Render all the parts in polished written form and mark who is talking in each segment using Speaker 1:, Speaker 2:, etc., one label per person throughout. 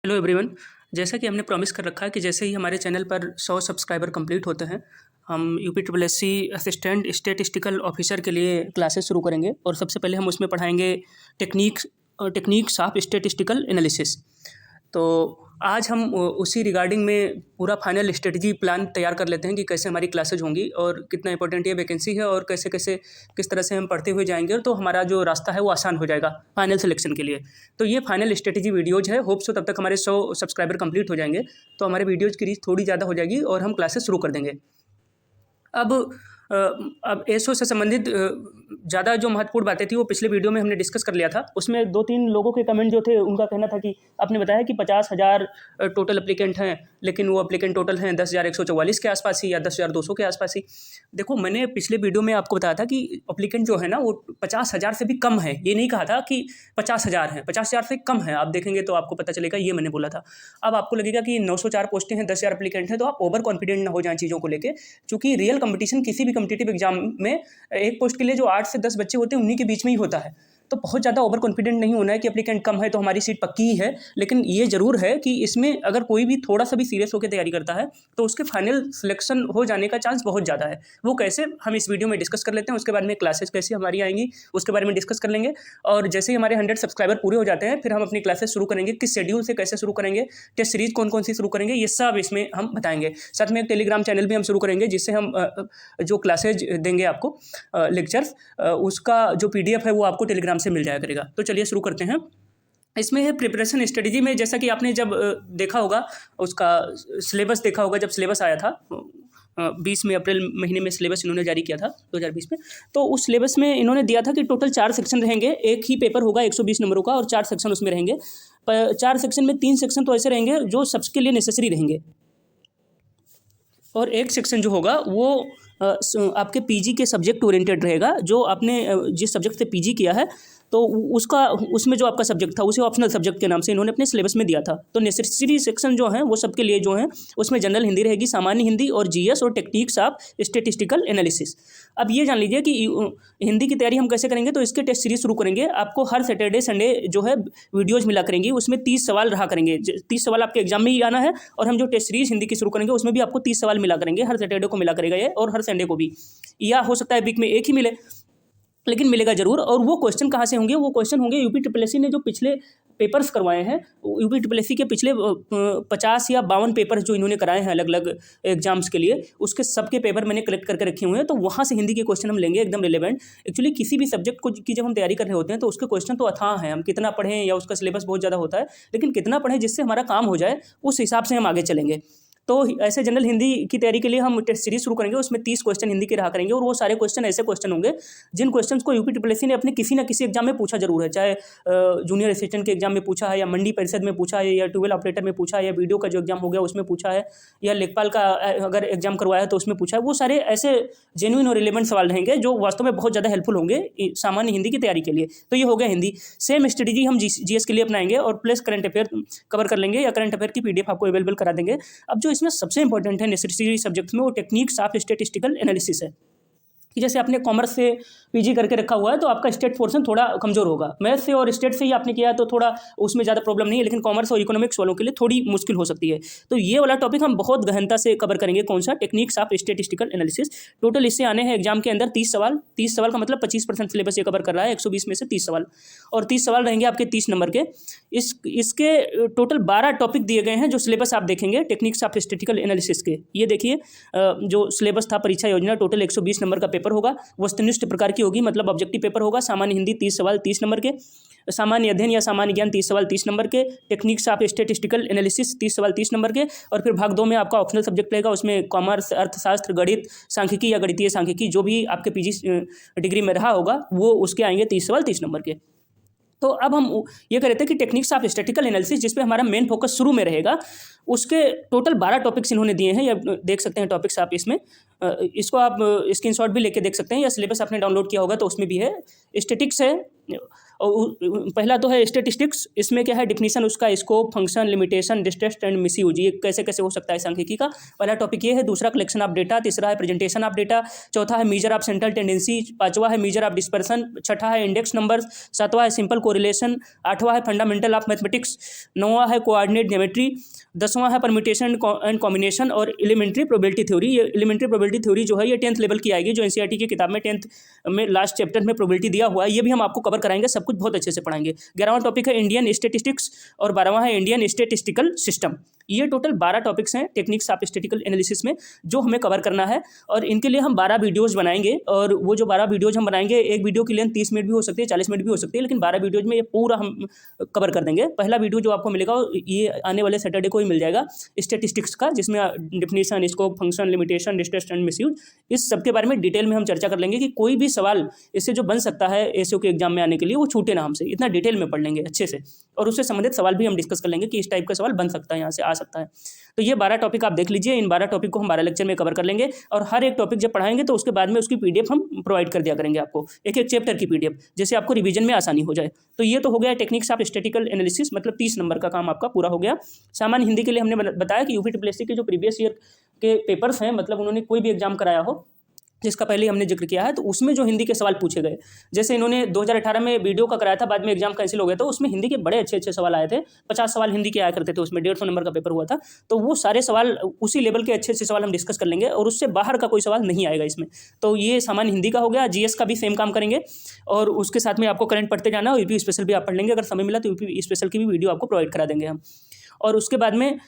Speaker 1: Hello everyone. जैसा कि हमने प्रॉमिस कर रखा है कि जैसे ही हमारे चैनल पर 100 सब्सक्राइबर कंप्लीट होते हैं, हम यूपी असिस्टेंट स्टैटिस्टिकल ऑफिसर के लिए क्लासेस शुरू करेंगे। और सबसे पहले हम उसमें पढ़ाएंगे टेक्निक्स ऑफ स्टैटिस्टिकल एनालिसिस। तो आज हम उसी रिगार्डिंग में पूरा फाइनल स्ट्रेटजी प्लान तैयार कर लेते हैं कि कैसे हमारी क्लासेज होंगी और कितना इंपॉर्टेंट ये वैकेंसी है और कैसे कैसे किस तरह से हम पढ़ते हुए जाएंगे, तो हमारा जो रास्ता है वो आसान हो जाएगा फाइनल सिलेक्शन के लिए। तो ये फाइनल स्ट्रेटजी वीडियोज है। होप सो तब तक हमारे 100 सब्सक्राइबर कंप्लीट हो जाएंगे तो हमारे वीडियोज़ की रीच थोड़ी ज़्यादा हो जाएगी और हम क्लासेस शुरू कर देंगे। अब एसओ से संबंधित ज़्यादा जो महत्वपूर्ण बातें थी वो पिछले वीडियो में हमने डिस्कस कर लिया था। उसमें 2-3 लोगों के कमेंट जो थे उनका कहना था कि आपने बताया कि 50,000 टोटल एप्लीकेंट हैं, लेकिन वो एप्लीकेंट टोटल हैं 10,144 के आसपास ही या 10,200 के आसपास ही। देखो, मैंने पिछले वीडियो में आपको बताया था कि एप्लीकेंट जो है ना वो 50,000 से भी कम है। ये नहीं कहा था कि 50,000 है, 50,000 से कम है। आप देखेंगे तो आपको पता चलेगा, ये मैंने बोला था। अब आपको लगेगा कि 904 पोस्टें हैं, 10,000 एप्लीकेंट हैं, तो आप ओवर कॉन्फिडेंट ना हो जाएं चीज़ों को लेकर, क्योंकि रियल कंपटीशन किसी भी कॉम्पिटिटिव एग्जाम में एक पोस्ट के लिए जो 8 से 10 बच्चे होते हैं उन्हीं के बीच में ही होता है। तो बहुत ज़्यादा ओवर कॉन्फिडेंट नहीं होना है कि एप्लीकेंट कम है तो हमारी सीट पक्की ही है। लेकिन ये ज़रूर है कि इसमें अगर कोई भी थोड़ा सा भी सीरियस होकर तैयारी करता है तो उसके फाइनल सिलेक्शन हो जाने का चांस बहुत ज़्यादा है। वो कैसे, हम इस वीडियो में डिस्कस कर लेते हैं। उसके बाद में क्लासेस कैसे हमारी आएंगी उसके बारे में डिस्कस कर लेंगे। और जैसे ही हमारे 100 सब्सक्राइबर पूरे हो जाते हैं फिर हम अपनी क्लासेस शुरू करेंगे। किस शेड्यूल से कैसे शुरू करेंगे, टेस्ट सीरीज कौन कौन सी शुरू करेंगे, ये सब इसमें हम बताएंगे। साथ में एक टेलीग्राम चैनल भी हम शुरू करेंगे जिससे हम जो क्लासेज देंगे आपको लेक्चर्स, उसका जो PDF है वो आपको टेलीग्राम से मिल जाया करेगा। तो चलिए शुरू करते हैं। इसमें है प्रिपरेशन स्ट्रेटजी में, जैसा कि आपने जब देखा होगा उसका सिलेबस देखा होगा, जब सिलेबस आया था 20 में अप्रैल महीने में सिलेबस इन्होंने जारी किया था 2020 में। तो उस सिलेबस में इन्होंने दिया था कि टोटल 4 सेक्शन रहेंगे। एक ही पेपर होगा 120 नंबरों का और 4 सेक्शन उसमें रहेंगे। 4 सेक्शन में 3 सेक्शन तो ऐसे रहेंगे जो सबके लिए नेसेसरी रहेंगे और एक सेक्शन जो होगा वो आपके PG के सब्जेक्ट ओरिएंटेड रहेगा। जो आपने जिस सब्जेक्ट से PG किया है तो उसका उसमें जो आपका सब्जेक्ट था उसे ऑप्शनल सब्जेक्ट के नाम से इन्होंने अपने सिलेबस में दिया था। तो नेसेसरी सेक्शन जो हैं वो सबके लिए जो हैं उसमें जनरल हिंदी रहेगी, सामान्य हिंदी और GS और टेक्निक्स ऑफ स्टैटिस्टिकल एनालिसिस। अब ये जान लीजिए कि हिंदी की तैयारी हम कैसे करेंगे। तो इसके टेस्ट सीरीज शुरू करेंगे। आपको हर सैटरडे संडे जो है वीडियोज़ मिला करेंगी, उसमें 30 सवाल रहा करेंगे। 30 सवाल आपके एग्जाम में ही आना है। और हम जो टेस्ट सीरीज हिंदी की शुरू करेंगे उसमें भी आपको 30 सवाल मिला करेंगे। हर सैटरडे को मिला करेगा ये, और हर संडे को भी, या हो सकता है वीक में एक ही मिले, लेकिन मिलेगा जरूर। और वो क्वेश्चन कहाँ से होंगे, वो क्वेश्चन होंगे UPSSC ने जो पिछले पेपर्स करवाए हैं, UPSSC के पिछले 50 या 52 पेपर जो इन्होंने कराए हैं अलग अलग एग्जाम्स के लिए, उसके सबके पेपर मैंने कलेक्ट करके रखे हुए हैं। तो वहाँ से हिंदी के क्वेश्चन हम लेंगे एकदम रिलेवेंट। एक्चुअली किसी भी सब्जेक्ट को की जब हम तैयारी कर रहे होते हैं तो उसके क्वेश्चन तो अथाह हैं, हम कितना पढ़ें, या उसका सिलेबस बहुत ज़्यादा होता है, लेकिन कितना पढ़ें जिससे हमारा काम हो जाए, उस हिसाब से हम आगे चलेंगे। तो ऐसे जनरल हिंदी की तैयारी के लिए हम टेस्ट सीरीज शुरू करेंगे। उसमें 30 क्वेश्चन हिंदी के रहा करेंगे, और वो सारे क्वेश्चन ऐसे क्वेश्चन होंगे जिन क्वेश्चन को UPSSC ने अपने किसी ना किसी एग्जाम में पूछा जरूर है। चाहे जूनियर असिस्टेंट के एग्जाम में पूछा है, या मंडी परिषद में पूछा है, या 12 ऑपरेटर में पूछा है, या वीडियो का जो एग्जाम हो गया उसमें पूछा है, या लेखपाल का अगर एग्जाम करवाया है तो उसमें पूछा है। वो सारे ऐसे जेन्युइन और रिलेवेंट सवाल रहेंगे जो वास्तव में बहुत ज़्यादा हेल्पफुल होंगे सामान्य हिंदी की तैयारी के लिए। तो ये हो गया हिंदी। सेम स्ट्रेटजी हम GS के लिए अपनाएंगे और प्लस करंट अफेयर कवर कर लेंगे, या करंट अफेयर की PDF आपको अवेलेबल करा देंगे। अब जो इसमें सबसे इंपॉर्टेंट है नेसेसरी सब्जेक्ट में, वो टेक्निक्स ऑफ स्टैटिस्टिकल एनालिसिस है। कि जैसे आपने कॉमर्स से PG करके रखा हुआ है तो आपका स्टेट पोर्शन थोड़ा कमजोर होगा। मैथ से और स्टेट से ही आपने किया है तो थोड़ा उसमें ज़्यादा प्रॉब्लम नहीं है, लेकिन कॉमर्स और इकोनॉमिक्स वालों के लिए थोड़ी मुश्किल हो सकती है। तो ये वाला टॉपिक हम बहुत गहनता से कवर करेंगे। कौन सा? Techniques of statistical analysis. Total इससे आने हैं एग्जाम के अंदर 30 सवाल। 30 सवाल का मतलब 25% सिलेबस ये कवर कर रहा है। 120 में से 30 सवाल, और 30 सवाल रहेंगे आपके 30 नंबर के। इसके टोटल 12 टॉपिक दिए गए हैं जो सिलेबस आप देखेंगे टेक्निक्स ऑफ स्टैटिस्टिकल एनालिसिस के। ये देखिए जो सिलेबस था परीक्षा योजना, टोटल 120 नंबर का पेपर होगा। वस्तुनिष्ठ प्रकार की होगी, मतलब ऑब्जेक्टिव पेपर होगा। सामान्य हिंदी 30 सवाल 30 नंबर के, सामान्य अध्ययन या सामान्य ज्ञान 30 सवाल 30 नंबर के, टेक्निक्स ऑफ स्टैटिस्टिकल एनालिसिस 30 सवाल 30 नंबर के। और फिर भाग 2 में आपका ऑप्शनल सब्जेक्ट रहेगा। उसमें कॉमर्स, अर्थशास्त्र, गणित, सांख्यिकी या गणितीय सांख्यिकी जो भी आपके PG डिग्री में रहा होगा वो उसके आएंगे 30 सवाल 30 नंबर के। तो अब हम ये कह रहे थे कि टेक्निक्स ऑफ स्टैटिस्टिकल एनालिसिस जिस पे हमारा मेन फोकस शुरू में रहेगा, उसके टोटल 12 टॉपिक्स इन्होंने दिए हैं। या देख सकते हैं टॉपिक्स आप इसमें, इसको आप स्क्रीनशॉट भी लेके देख सकते हैं, या सिलेबस आपने डाउनलोड किया होगा तो उसमें भी है। स्टैटिक्स है, और पहला तो है स्टैटिस्टिक्स, इसमें क्या है डिफिनीशन उसका, scope, function, limitation, distance and misuse, ये कैसे कैसे हो सकता है सांख्यिकी का। पहला टॉपिक ये है। दूसरा कलेक्शन ऑफ डेटा, तीसरा है प्रेजेंटेशन ऑफ डेटा, चौथा है मेजर ऑफ सेंट्रल टेंडेंसी, पांचवा है मेजर ऑफ डिस्पर्सन, छठा है इंडेक्स नंबर, सातवां है सिंपल कोरिलेशन, आठवां है फंडामेंटल ऑफ मैथमेटिक्स, नौवां है कोऑर्डिनेट ज्योमेट्री, 10वां है परम्यूटेशन एंड कॉम्बिनेशन और एलिमेंट्री प्रोबेबिलिटी थ्योरी। ये एलिमेंट्री प्रोबेबिलिटी थ्योरी जो है ये 10th लेवल की आएगी, जो एनसीईआरटी की किताब में 10th में लास्ट चैप्टर में प्रोबेबिलिटी दिया हुआ है, ये भी हम आपको कवर कराएंगे, सब कुछ बहुत अच्छे से पढ़ाएंगे। 11वां टॉपिक है इंडियन स्टैटिस्टिक्स और 12वां है इंडियन स्टैटिस्टिकल सिस्टम। ये टोटल 12 टॉपिक्स हैं टेक्निक्स ऑफ स्टैटिस्टिकल एनालिसिस में, जो हमें कवर करना है। और इनके लिए हम 12 वीडियोज़ बनाएंगे, और वो जो 12 वीडियोज़ हम बनाएंगे, एक वीडियो की लेंथ 30 मिनट भी हो सकती है, 40 मिनट भी हो सकती है, लेकिन 12 वीडियोज़ में ये पूरा हम कवर कर देंगे। पहला वीडियो जो आपको मिलेगा ये आने वाले सैटरडे को ही मिल जाएगा, स्टैटिस्टिक्स का, जिसमें definition, scope, function, limitation, distance and misuse, इस सब के बारे में डिटेल में हम चर्चा कर लेंगे कि कोई भी सवाल इससे जो बन सकता है एसईओ के एग्जाम में आने के लिए वो छूटे ना हमसे, इतना डिटेल में पढ़ लेंगे अच्छे से, और उससे संबंधित सवाल भी हम डिस्कस कर लेंगे कि इस टाइप का सवाल बन सकता है, यहाँ से आ सकता है। तो ये 12 टॉपिक आप देख लीजिए, इन 12 टॉपिक को हम 12 लेक्चर में कवर कर लेंगे, और हर एक टॉपिक जब पढ़ाएंगे तो उसके बाद में उसकी पीडीएफ हम प्रोवाइड कर दिया करेंगे आपको, एक एक चैप्टर की पीडीएफ, जैसे आपको रिवीजन में आसानी हो जाए। तो ये तो हो गया टेक्निक्स ऑफ स्टैटिस्टिकल एनालिसिस, मतलब 30 नंबर का काम आपका पूरा हो गया। सामान्य हिंदी के लिए हमने बताया कि यूपीटीपीएससी के जो प्रीवियस ईयर के पेपर्स हैं, मतलब उन्होंने कोई भी एग्जाम कराया हो, जिसका पहले हमने जिक्र किया है, तो उसमें जो हिंदी के सवाल पूछे गए, जैसे इन्होंने 2018 में वीडियो का कराया था, बाद में एग्जाम कैंसिल हो गया, तो उसमें हिंदी के बड़े अच्छे अच्छे सवाल आए थे, 50 सवाल हिंदी के आया करते थे, उसमें 150 नंबर का पेपर हुआ था। तो वो सारे सवाल उसी लेवल के अच्छे अच्छे सवाल हम डिस्कस कर लेंगे, और उससे बाहर का कोई सवाल नहीं आएगा इसमें। तो ये सामान्य हिंदी का हो गया। जीएस का भी सेम काम करेंगे, और उसके साथ में आपको करंट पढ़ते जाना, और यूपी स्पेशल भी आप पढ़ लेंगे, अगर समय मिला तो यूपी स्पेशल की भी वीडियो आपको प्रोवाइड करा देंगे हम। और उसके बाद में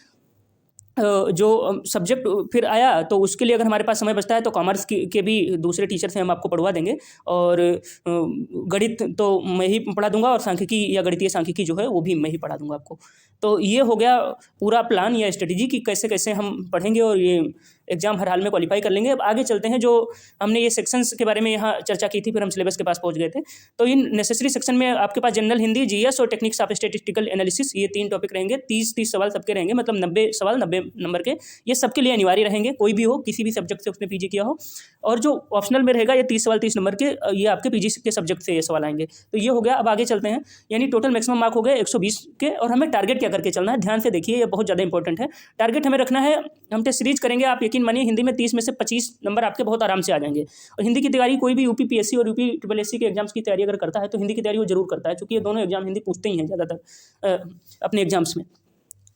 Speaker 1: जो सब्जेक्ट फिर आया, तो उसके लिए अगर हमारे पास समय बचता है तो कॉमर्स के भी दूसरे टीचर से हम आपको पढ़वा देंगे, और गणित तो मैं ही पढ़ा दूंगा, और सांख्यिकी या गणितीय सांख्यिकी जो है वो भी मैं ही पढ़ा दूंगा आपको। तो ये हो गया पूरा प्लान या स्ट्रेटेजी कि कैसे कैसे हम पढ़ेंगे और ये एग्जाम हर हाल में क्वालिफाई कर लेंगे। अब आगे चलते हैं, जो हमने ये सेक्शंस के बारे में यहाँ चर्चा की थी, फिर हम सिलेबस के पास पहुँच गए थे। तो इन नेसेसरी सेक्शन में आपके पास जनरल हिंदी, जीएस और टेक्निक्स ऑफ स्टैटिस्टिकल एनालिसिस, ये 3 टॉपिक रहेंगे। 30 सवाल सबके रहेंगे, मतलब 90 सवाल 90 नंबर के, ये सबके लिए अनिवार्य रहेंगे, कोई भी हो, किसी भी सब्जेक्ट से उसने पीजी किया हो। और जो ऑप्शनल में रहेगा ये 30 सवाल 30 नंबर के, ये आपके पीजी के सब्जेक्ट से ये सवाल आएंगे। तो ये हो गया। अब आगे चलते हैं, यानी टोटल मैक्सिमम मार्क हो गए 120 के, और हमें टारगेट क्या करके चलना है, ध्यान से देखिए, ये बहुत ज़्यादा इंपॉर्टेंट है। टारगेट हमें रखना है, हम टेस्ट सीरीज करेंगे, आप यकीन मानिए हिंदी में 30 में से 25 नंबर आपके बहुत आराम से आ जाएंगे। और हिंदी की तैयारी कोई भी यूपीपीएससी और यूपीएससी के एग्जाम्स की तैयारी अगर करता है तो हिंदी की तैयारी वो जरूर करता है, क्योंकि ये दोनों एग्जाम हिंदी पूछते ही हैं ज़्यादातर अपने एग्जाम्स में।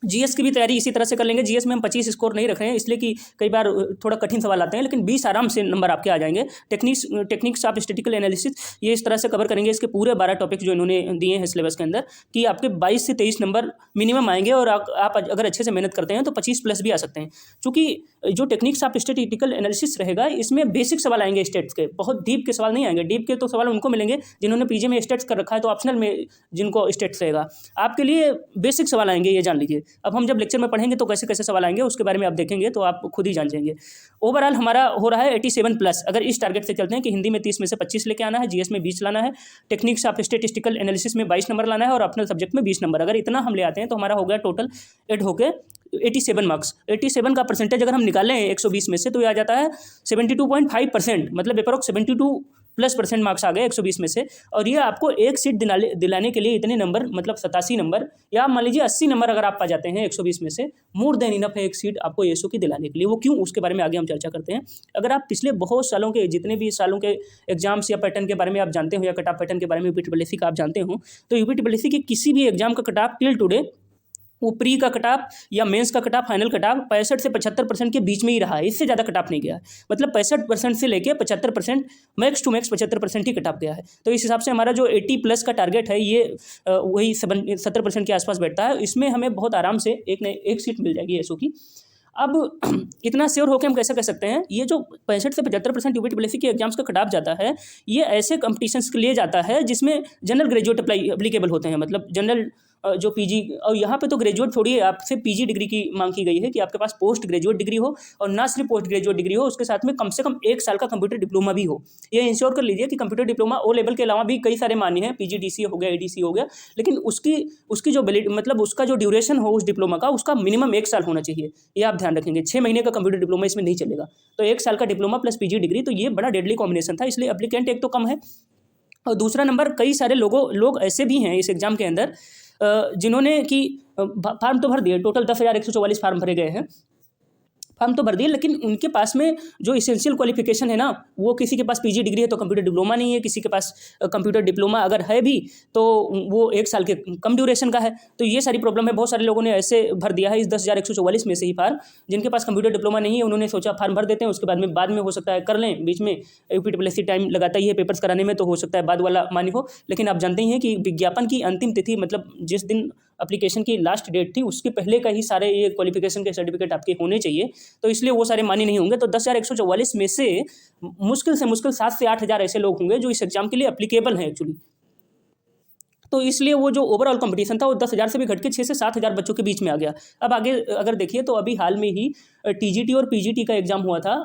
Speaker 1: जीएस की भी तैयारी इसी तरह से कर लेंगे। जीएस में हम 25 स्कोर नहीं रख रहे हैं, इसलिए कि कई बार थोड़ा कठिन सवाल आते हैं, लेकिन 20 आराम से नंबर आपके आ जाएंगे। टेक्निक्स ऑफ स्टैटिस्टिकल एनालिसिस, ये इस तरह से कवर करेंगे इसके पूरे 12 टॉपिक जो इन्होंने दिए हैं सिलेबस के अंदर, कि आपके 22 से 23 नंबर मिनिमम आएंगे, और आप अगर अच्छे से मेहनत करते हैं तो 25 प्लस भी आ सकते हैं। चूँकि जो टेक्निक्स ऑफ स्टैटिस्टिकल एनालिसिस रहेगा, इसमें बेसिक सवाल आएंगे स्टेट्स के, बहुत डीप के सवाल नहीं आएंगे। डीप के तो सवाल उनको मिलेंगे जिन्होंने पीजी में स्टेट्स कर रखा है, तो ऑप्शनल में जिनको स्टेट्स रहेगा, आपके लिए बेसिक सवाल आएंगे, ये जान लीजिए। अब हम जब लेक्चर में पढ़ेंगे तो कैसे कैसे सवाल आएंगे उसके बारे में आप देखेंगे तो आप खुद ही जान जाएंगे। ओवरऑल हमारा हो रहा है 87 प्लस, अगर इस टारगेट से चलते हैं कि हिंदी में 30 में से 25 लेके आना है, जीएस में 20 लाना है, टेक्निक्स ऑफ स्टैटिस्टिकल एनालिसिस में 22 नंबर लाना है, और अपने सब्जेक्ट में 20 नंबर। अगर इतना हम ले आते हैं तो हमारा हो गया टोटल एड होके 87 मार्क्स। 87 का परसेंटेज अगर हम निकालें 120 में से, तो ये आ जाता है 72.5%, मतलब अप्रॉक्स 72+ % मार्क्स आ गए 120 में से। और ये आपको एक सीट दिलाने के लिए इतने नंबर, मतलब 87 नंबर, या मान लीजिए 80 नंबर अगर आप पा जाते हैं 120 में से, मोर देन इनफ है एक सीट आपको एसओ की दिलाने के लिए। वो क्यों, उसके बारे में आगे हम चर्चा करते हैं। अगर आप पिछले बहुत सालों के, जितने भी सालों के एग्जाम्स या पैटर्न के बारे में आप जानते हो, या कट ऑफ पैटर्न के बारे में यूपीटीपीएससी का आप जानते हो, तो यूपीटीपीएससी के किसी भी एग्जाम का कट ऑफ टिल टुडे, वो प्री का कट ऑफ या मेंस का cut off, final cut off 65 से 75% के बीच में ही रहा है, इससे ज़्यादा कट ऑफ नहीं गया है। मतलब 65% से लेके 75%, मैक्स टू मैक्स 75% ही कट ऑफ गया है। तो इस हिसाब से हमारा जो 80+ का टारगेट है, ये वही 70% के आसपास बैठता है। इसमें हमें बहुत आराम से एक सीट मिल जाएगी एसओ की। अब इतना श्योर होकर हम कैसे कह सकते हैं, ये जो 65 से 75% यूपीटीपीएससी के एग्जाम्स का कट ऑफ जाता है, ये ऐसे कंपटीशंस के लिए जाता है जिसमें जनरल ग्रेजुएट अप्लीकेबल होते हैं, मतलब जनरल जो पीजी, और यहाँ पे तो ग्रेजुएट छोड़िए, आपसे पीजी डिग्री की मांग की गई है कि आपके पास पोस्ट ग्रेजुएट डिग्री हो, और ना सिर्फ पोस्ट ग्रेजुएट डिग्री हो, उसके साथ में कम से कम 1 साल का कंप्यूटर डिप्लोमा भी हो। ये इंश्योर कर लीजिए कि कंप्यूटर डिप्लोमा ओ लेवल के अलावा भी कई सारे मान्य हैं, पीजीडीसी हो गया, एडीसी हो गया, लेकिन उसकी जो मतलब उसका जो ड्यूरेशन हो उस डिप्लोमा का, उसका मिनिमम 1 साल होना चाहिए। ये आप ध्यान रखेंगे। 6 महीने का कंप्यूटर डिप्लोमा इसमें नहीं चलेगा, तो 1 साल का डिप्लोमा प्लस पीजी डिग्री, तो ये बड़ा डेडली कॉम्बिनेशन था, इसलिए एप्लीकेंट एक तो कम है, और दूसरा नंबर, कई सारे लोग ऐसे भी हैं इस एग्ज़ाम के अंदर जिन्होंने कि फार्म तो भर दिए, टोटल 10,144 फार्म भरे गए हैं, फॉर्म तो भर दिए, लेकिन उनके पास में जो इसेंशियल क्वालिफिकेशन है ना, वो किसी के पास पीजी डिग्री है तो कंप्यूटर डिप्लोमा नहीं है, किसी के पास कंप्यूटर डिप्लोमा अगर है भी तो वो 1 साल के कम ड्यूरेशन का है। तो ये सारी प्रॉब्लम है। बहुत सारे लोगों ने ऐसे भर दिया है इस 10,144 में से ही फार्म, जिनके पास कंप्यूटर डिप्लोमा नहीं है। उन्होंने सोचा फार्म भर देते हैं, उसके बाद में हो सकता है कर लें, बीच में यूपीडब्ल्यूएससी टाइम लगाता ही है पेपर्स कराने में, तो हो सकता है बाद वाला मान्य हो। लेकिन आप जानते ही हैं कि विज्ञापन की अंतिम तिथि, मतलब जिस दिन एप्लीकेशन की लास्ट डेट थी उसके पहले का ही सारे ये क्वालिफिकेशन के सर्टिफिकेट आपके होने चाहिए, तो इसलिए वो सारे मान्य नहीं होंगे। तो 10,144 में से मुश्किल 7 से 8 हज़ार ऐसे लोग होंगे जो इस एग्जाम के लिए एप्लीकेबल हैं एक्चुअली। तो इसलिए वो जो ओवरऑल कंपटीशन था वो 10,000 से भी घट के 6 से 7 हज़ार बच्चों के बीच में आ गया। अब आगे अगर देखिए तो अभी हाल में ही टीजीटी और पीजीटी का एग्ज़ाम हुआ था,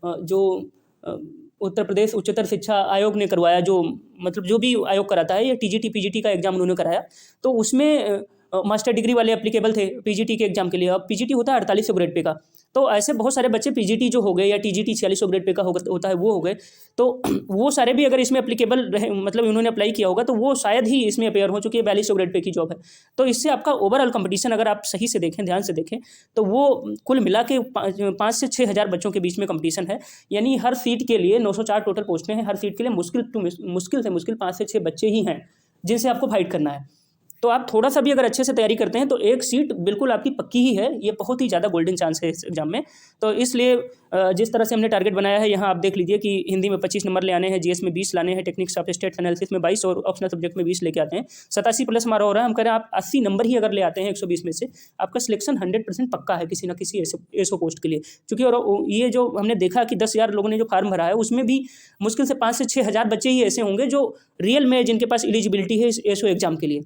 Speaker 1: जो उत्तर प्रदेश उच्चतर शिक्षा आयोग ने करवाया, जो मतलब जो भी आयोग कराता है, ये टीजीटी पीजीटी का एग्ज़ाम उन्होंने कराया। तो उसमें मास्टर डिग्री वाले एप्लीकेबल थे पीजीटी के एग्ज़ाम के लिए। अब पीजीटी होता है 4800 ग्रेड पे का, तो ऐसे बहुत सारे बच्चे पीजीटी जो हो गए या टीजीटी 4600 ग्रेड पे का होता है वो हो गए, तो वो सारे भी अगर इसमें एप्लीकेबल रहे, मतलब उन्होंने अप्लाई किया होगा, तो वो शायद ही इसमें अपेयर हो चुकी है। 4200 ग्रेड पे की जॉब है। तो इससे आपका ओवरऑल कंपटीशन अगर आप सही से देखें, ध्यान से देखें, तो वो कुल मिला के 5 से 6 हज़ार बच्चों के बीच में कंपटीशन है। यानी हर सीट के लिए 904 टोटल पोस्टें हैं। हर सीट के लिए मुश्किल से मुश्किल 5 से 6 बच्चे ही हैं जिनसे आपको फाइट करना है। तो आप थोड़ा सा भी अगर अच्छे से तैयारी करते हैं तो एक सीट बिल्कुल आपकी पक्की ही है। ये बहुत ही ज़्यादा गोल्डन चांस है इस एग्ज़ाम में। तो इसलिए जिस तरह से हमने टारगेट बनाया है, यहाँ आप देख लीजिए कि हिंदी में 25 नंबर ले आने हैं, जीएस में 20 लाने हैं, टेक्निक्स ऑफ स्टेट एनालिसिस में 22 और ऑप्शनल सब्जेक्ट में 20 लेके आते हैं। 87 प्लस हमारा हो रहा है। हम कह रहे हैं आप 80 नंबर ही अगर ले आते हैं 120 में से, आपका सिलेक्शन 100% पक्का है किसी ना किसी एसओ पोस्ट के लिए। क्योंकि और ये जो हमने देखा कि 10,000 लोगों ने जो फार्म भरा है, उसमें भी मुश्किल से 5 से 6 हज़ार बच्चे ही ऐसे होंगे जो रियल में जिनके पास एलिजिबिलिटी है इस एसओ एग्ज़ाम के लिए।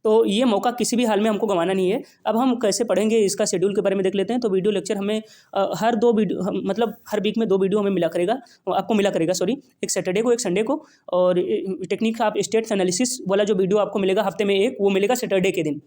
Speaker 1: तो ये मौका किसी भी हाल में हमको गंवाना नहीं है। अब हम कैसे पढ़ेंगे, इसका शेड्यूल के बारे में देख लेते हैं। तो वीडियो लेक्चर हमें हर 2 वीडियो, मतलब हर वीक में 2 वीडियो हमें आपको मिला करेगा, सॉरी, एक सैटरडे को, एक संडे को। और टेक्निक ऑफ स्टेट्स एनालिसिस वाला जो वीडियो आपको मिलेगा हफ्ते में एक, वो मिलेगा सैटरडे के दिन।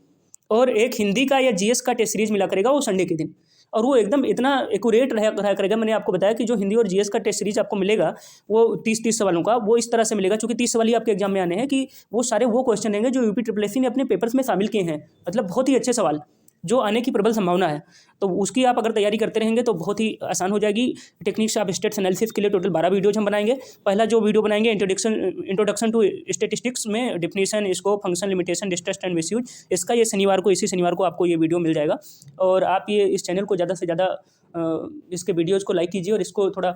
Speaker 1: और एक हिंदी का या जीएस का टेस्ट सीरीज मिला करेगा, वो संडे के दिन। और वो एकदम इतना एक्यूरेट रहा करेगा। मैंने आपको बताया कि जो हिंदी और जीएस का टेस्ट सीरीज आपको मिलेगा वो 30 सवालों का, वो इस तरह से मिलेगा, क्योंकि 30 सवाल ही आपके एग्जाम में आने हैं, कि वो सारे वो क्वेश्चन रहेंगे जो यूपी ट्रिपल ने अपने पेपर्स में शामिल किए हैं। मतलब बहुत ही अच्छे सवाल जो आने की प्रबल संभावना है। तो उसकी आप अगर तैयारी करते रहेंगे तो बहुत ही आसान हो जाएगी। टेक्निक्स ऑफ स्टेट्स एनालिसिस के लिए टोटल 12 वीडियोज हम बनाएंगे। पहला जो वीडियो बनाएंगे इंट्रोडक्शन टू स्टैटिस्टिक्स में definition, scope, function, limitation, distance and misuse, इसका ये इसी शनिवार को आपको ये वीडियो मिल जाएगा। और आप ये इस चैनल को ज़्यादा से ज़्यादा इसके वीडियोज़ को लाइक कीजिए और इसको थोड़ा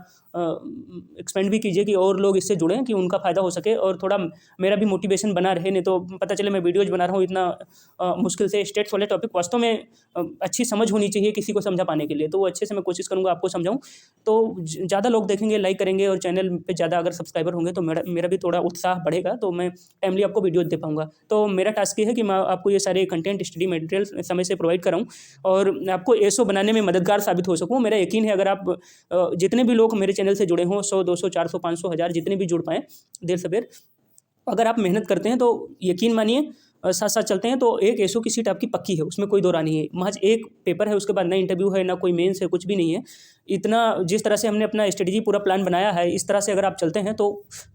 Speaker 1: एक्सपेंड भी कीजिए कि और लोग इससे जुड़ें, कि उनका फ़ायदा हो सके और थोड़ा मेरा भी मोटिवेशन बना रहे। नहीं तो पता चले मैं वीडियोज़ बना रहा हूँ इतना मुश्किल से। स्टेट्स वाले टॉपिक वास्तव में अच्छी समझ होनी चाहिए किसी को समझा पाने के लिए, तो वो अच्छे से मैं कोशिश करूँगा आपको समझाऊँ। तो ज़्यादा लोग देखेंगे, लाइक करेंगे और चैनल पे ज़्यादा अगर सब्सक्राइबर होंगे तो मेरा भी थोड़ा उत्साह बढ़ेगा, तो मैं टाइमली आपको वीडियो दे पाऊँगा। तो मेरा टास्क ये है कि मैं आपको ये सारे कंटेंट, स्टडी मटेरियल समय से प्रोवाइड कराऊँ और आपको एसओ बनाने में मददगार साबित हो सकूँ। मेरा यकीन है अगर आप जितने भी लोग मेरे चैनल से जुड़े हों, 100, 200, 400, 500, 1000, जितने भी जुड़ पाएँ देर सवेर, अगर आप मेहनत करते हैं तो यकीन मानिए साथ साथ चलते हैं तो एक एसओ की सीट आपकी पक्की है, उसमें कोई दो राय नहीं है। महज एक पेपर है, उसके बाद ना इंटरव्यू है, ना कोई मेंस है, कुछ भी नहीं है। इतना जिस तरह से हमने अपना स्ट्रेटजी पूरा प्लान बनाया है, इस तरह से अगर आप चलते हैं तो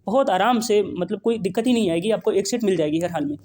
Speaker 1: बहुत आराम से, मतलब कोई दिक्कत ही नहीं आएगी, आपको एक सीट मिल जाएगी हर हाल में।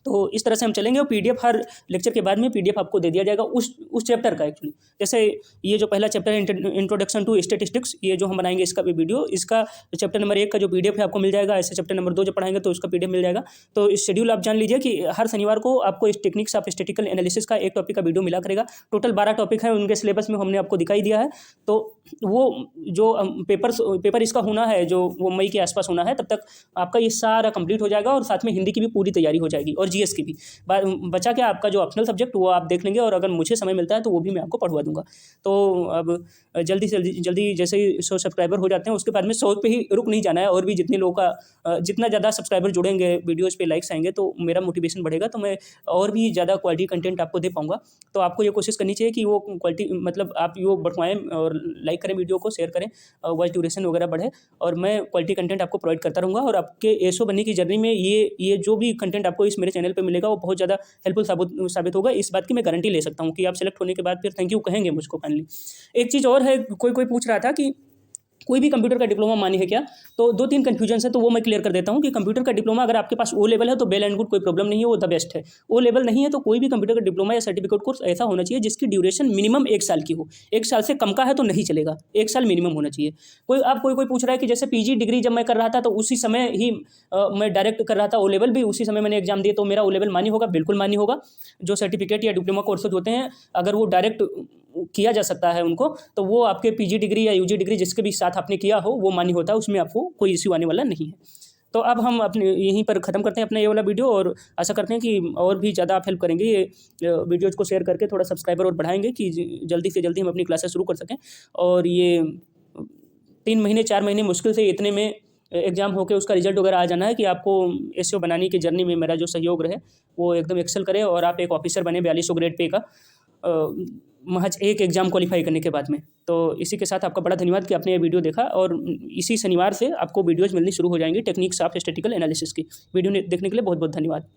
Speaker 1: तो इस तरह से हम चलेंगे और पीडीएफ हर लेक्चर के बाद में पीडीएफ आपको दे दिया जाएगा उस चैप्टर का। एक्चुअली जैसे ये जो पहला चैप्टर है इंट्रोडक्शन टू स्टैटिस्टिक्स, ये जो हम बनाएंगे इसका भी वीडियो, इसका चैप्टर नंबर 1 का जो पीडीएफ है आपको मिल जाएगा। ऐसे चैप्टर नंबर 2 जब पढ़ाएंगे तो उसका पीडीएफ मिल जाएगा। तो इस शेड्यूल आप जान लीजिए कि हर शनिवार को आपको इस टेक्निक्स ऑफ स्टैटिस्टिकल एनालिसिस का एक टॉपिक का वीडियो मिला करेगा। टोटल 12 टॉपिक है, उनके सिलेबस में हमने आपको दिखाई दिया है। तो वो जो पेपर इसका होना है, जो वो मई के आसपास होना है, तब तक आपका ये सारा कंप्लीट हो जाएगा और साथ में हिंदी की भी पूरी तैयारी हो जाएगी और जीएस की भी। बचा क्या आपका जो ऑप्शनल सब्जेक्ट, वो आप देख लेंगे और अगर मुझे समय मिलता है तो वो भी मैं आपको पढ़वा दूंगा। तो अब जल्दी से जल्दी जैसे ही 100 सब्सक्राइबर हो जाते हैं उसके बाद में 100 पे ही रुक नहीं जाना है। और भी जितने लोगों का जितना ज़्यादा सब्सक्राइबर जुड़ेंगे, वीडियोज़ पे लाइक्स आएंगे, तो मेरा मोटिवेशन बढ़ेगा, तो मैं और भी ज़्यादा क्वालिटी कंटेंट आपको दे पाऊँगा। तो आपको ये कोशिश करनी चाहिए कि वो क्वालिटी, मतलब आप वो बढ़वाएँ और लाइक करें, वीडियो को शेयर करें, वॉइस ड्यूरेशन वगैरह बढ़े, और मैं क्वालिटी कंटेंट आपको प्रोवाइड करता रहूँगा। और आपके एसओ बनने की जर्नी में ये जो भी कंटेंट आपको इस मेरे चैनल पे मिलेगा वो बहुत ज़्यादा हेल्पफुल साबित होगा। इस बात की मैं गारंटी ले सकता हूँ कि आप सेलेक्ट होने के बाद फिर थैंक यू कहेंगे मुझको फाइनली। एक चीज़ और है, कोई पूछ रहा था कि कोई भी कंप्यूटर का डिप्लोमा मान्य है क्या? तो 2-3 कन्फ्यूजन है, तो वो मैं क्लियर कर देता हूँ कि कंप्यूटर का डिप्लोमा अगर आपके पास ओ लेवल है तो वेल एंड गुड, कोई प्रॉब्लम नहीं है, वो द बेस्ट है। ओ लेवल नहीं है तो कोई भी कंप्यूटर का डिप्लोमा या सर्टिफिकेट कोर्स ऐसा होना चाहिए जिसकी ड्यूरेशन मिनिमम 1 साल की हो। 1 साल से कम का है तो नहीं चलेगा, 1 साल मिनिमम होना चाहिए। कोई पूछ रहा है कि जैसे पीजी डिग्री जब मैं कर रहा था तो उसी समय ही मैं डायरेक्ट कर रहा था, ओ लेवल भी उसी समय मैंने एग्जाम दिए, तो मेरा ओ लेवल मान्य होगा? बिल्कुल मान्य होगा। जो सर्टिफिकेट या डिप्लोमा कोर्सेज होते हैं, अगर वो डायरेक्ट किया जा सकता है उनको, तो वो आपके पीजी डिग्री या यूजी डिग्री जिसके भी साथ आपने किया हो वो मान्य होता है, उसमें आपको कोई इश्यू आने वाला नहीं है। तो अब हम अपने यहीं पर ख़त्म करते हैं अपना ये वाला वीडियो, और आशा करते हैं कि और भी ज़्यादा आप हेल्प करेंगे ये वीडियोज़ को शेयर करके, थोड़ा सब्सक्राइबर और बढ़ाएंगे कि जल्दी से जल्दी हम अपनी क्लासेस शुरू कर सकें। और ये 3 महीने 4 महीने मुश्किल से इतने में एग्ज़ाम होके उसका रिजल्ट वगैरह आ जाना है कि आपको एसईओ बनाने की जर्नी में मेरा जो सहयोग रहे वो एकदम एक्सेल करे और आप एक ऑफिसर बने 4200 ग्रेड पे का, महज एक एग्ज़ाम क्वालिफाई करने के बाद में। तो इसी के साथ आपका बड़ा धन्यवाद कि आपने ये वीडियो देखा, और इसी शनिवार से आपको वीडियोज़ मिलनी शुरू हो जाएंगी टेक्निक्स ऑफ स्टैटिस्टिकल एनालिसिस की। वीडियो देखने के लिए बहुत बहुत धन्यवाद।